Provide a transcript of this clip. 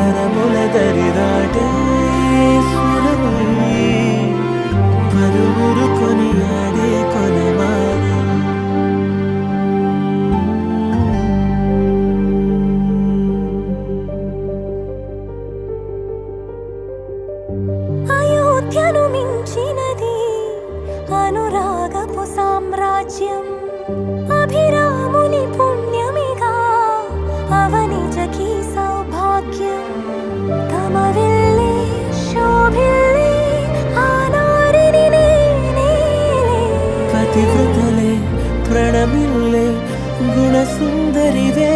వరముల దరిదాటే స్వరమై పలువురు కొనియాడే కొనమానం. అయోధ్యను మించినది అనురాగపు సామ్రాజ్యం, అభిరాముని పుణ్యమిగా అవనిజకి సౌభాగ్యం. తమ వెళ్ళే శోభిల్లే ఆనారిని నేనే, పతివ్రతలే ప్రణమిల్లే గుణసుందరివే